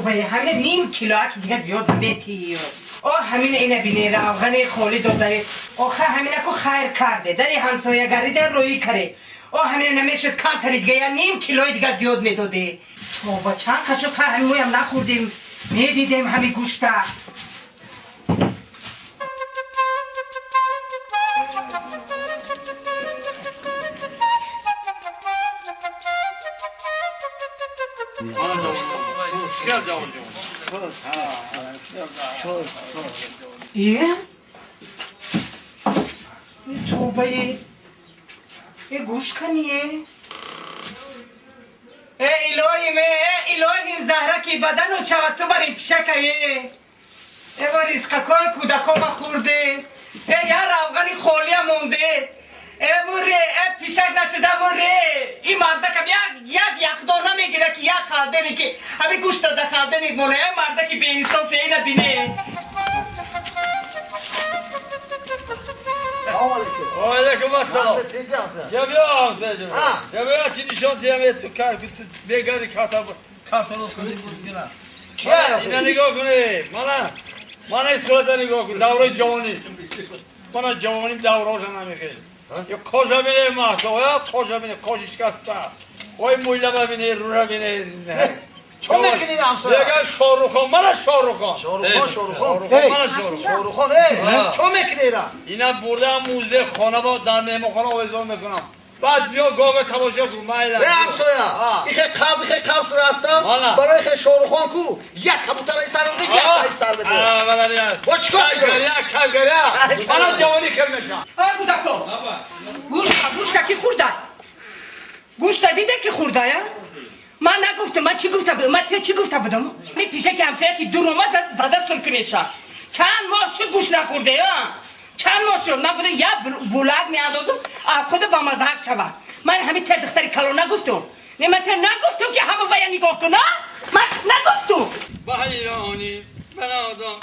توبه همین نیم کیلو که دیگه زیاد میتی همین اینه بینه روغن خالی داده آخه همینه که خیر کرده در همسایه گری در روی کره همین نمیشد کم تری دیگه نیم کیلو دیگه زیاد میداده توبه چند قشو که همین مویم نخوردیم میدیدیم همین گوشته ایه؟ توبه گوش کنیه؟ الهیم زهره که بدن و چوت تو بریم پیشکه با ریسقکای کودکا ما خورده یا روغنی خالی هم مونده بوره پیشک نشده بوره این مرده که یک دانه میگیره که یک خلده که همین گوشت داده خلده میگمونه این مرده که به انصاف اینه بینه علیکم السلام یا بیا حسین جون یا بیا چی نشان دیم تو کار بگردی کارتون رو کنی اینا نگاه کنی من این صورت نگاه کنی دوره جوانی من جوانیم دوره نمیخیر یا کجا بینه محصا یا کجا بینه کجیش کسته وای مویله ببینه رو را بینه چون میکنید همسایه؟ دیگه شاروخان من شاروخان چون میکنید؟ اینا برده موزه خانه با در مهمانخانه آویزان میکنم بعد بیا گاگا تماشا کن مایل همسایه این قبل رفتم برای خیلی شاروخان کو یک کبوترای سر رو یک تایی سر بده با چکار کلگریا من جوانی کل میشم بودکو گوشت کی خورده گوشت دیده که خورده یا من نگفتم من چی گفته بودم من چی گفته بودم می پیشه که همسایه که دور اومد زده سرکنیشا چند ماه شد گوشت نخورده یا چند ماه شد من بودم یا بولگ میاندازم خود با مزهق شود من همین دختری کلو نگفتم نه من نگفتم که همه ویا نگاه کن من نگفتم بحیرانی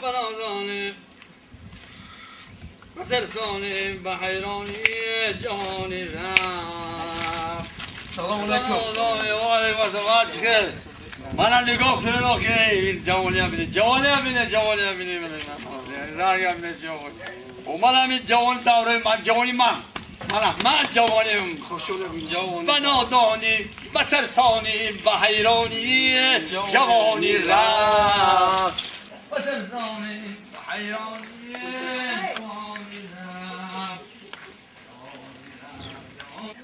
بنادانی بسرسانی بحیرانی جهانی رفت سلام علیکم و علیکم السلام چخیر من نگاه کنم که این جوانی هم بینه رای هم بینه و من همین جوان دوره من جوانی من جوانیم بنادانی بسرسانی بحیرانی جوانی رفت بسرسانی بحیرانی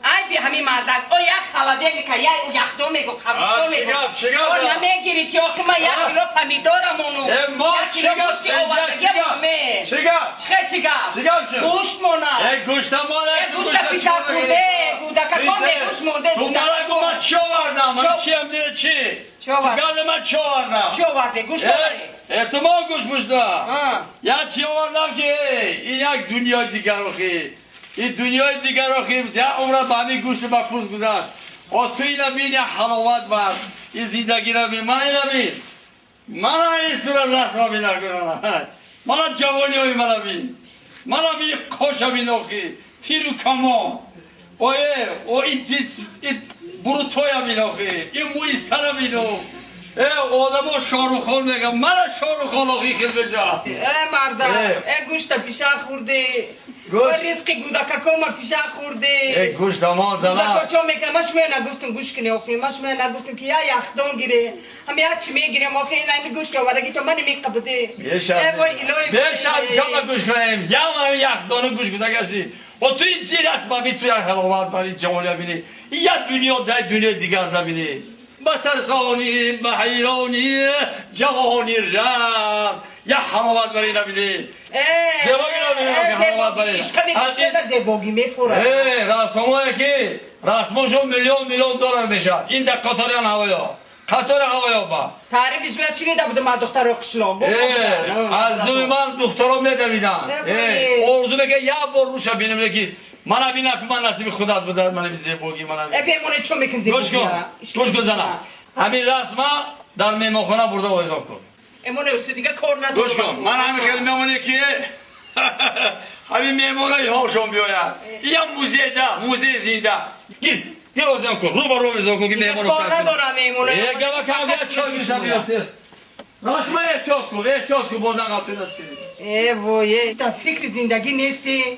ای بی همین مردک او یک خلاده که یک یخدو میگو قبستو میگو او نمیگیری که آخی من یک کیلو پمیدارم اونو یک کیلو گوشتی آوردگی بامه چیگه گوشت مونه گوشت مونه گوشت پیشه خورده گودکا کامه گوشت مونده تو مرا گو من چی آوردم من چی هم دیره چی گاز من چی آوردم چی آورده گوشت آورده احتمال گوشت بوشتا یا چی آوردم که این یک دنیا دیگر رو خیلی این دنیای دیگر رو خیلی یا عمره به همین گوشت مفروض گذاشت و تو اینا بینی حلاوت بر این زندگی رو بین من اینا بین من این صورت رسما بین نکنم من جوانی های من بین من بین خوش بین اخی تیرو کمان و این بروتوی بین اخی این موی سر بینو آدم ها شاروخان میگم من شاروخان آقی خیل بجا مرده گوشت پیشه خورده ریسقی گودکا کما پیشه خورده گوشت ما زمان گودکا چون میکنم مش نگفتم گوش کنی آخی مش نگفتم که یا یخدان گیره هم یا چی میگیرم آخی این همین گوشت آوردگی تو من میقبده بیشتر کم گوش کنیم یا من یخدان گوش کنده گشتی و تو این جیر است ما بی تو یک حلاوت برای جوانی بینی یا دنیا در دنیا دیگر نبینی بسرسانی بحیرانی جوانی رفت یا حلاوت برای نبینی زباگی نبینی که حلاوت برای زباگی میفوره رسمایی که رسماشون میلیون دلار میشه این در قطاریان هوایا با تعریفش میاد چی نیده بوده من دختر رو قشلاق از دوی من دخترها میدویدن ارزو بگه یا بار روش بینم لکی من بینم که من نصیب خودت بوده من بی زیباگی من بیمونه چون میکن زیباگی گوش کن زنم همین رسما در میمانخانه برده و اضافه کن امونه اصلا دیگه کار ندارم گوش کن من همین خیلی میمونه که همین میمونه هاشون بیاید این موزه زنده گیر روزم کن رو با رو بزن کن که میمونه کار ندارم میمونه گوه که چای میشم بیاد راست من احتیاط کن بازن قطعه دست کنید ای وایه تا فکر زندگی نیستی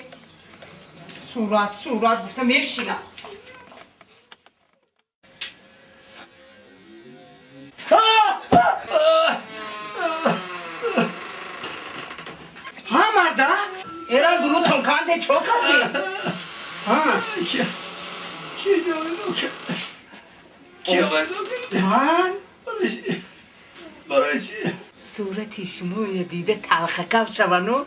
صورت گفته میشینم ها مرده ایران گروه تنکانده چو کردی کی آمد من برای چی؟ صورتش موی دیده تلخ کف شونو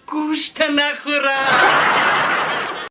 گوشت نخورم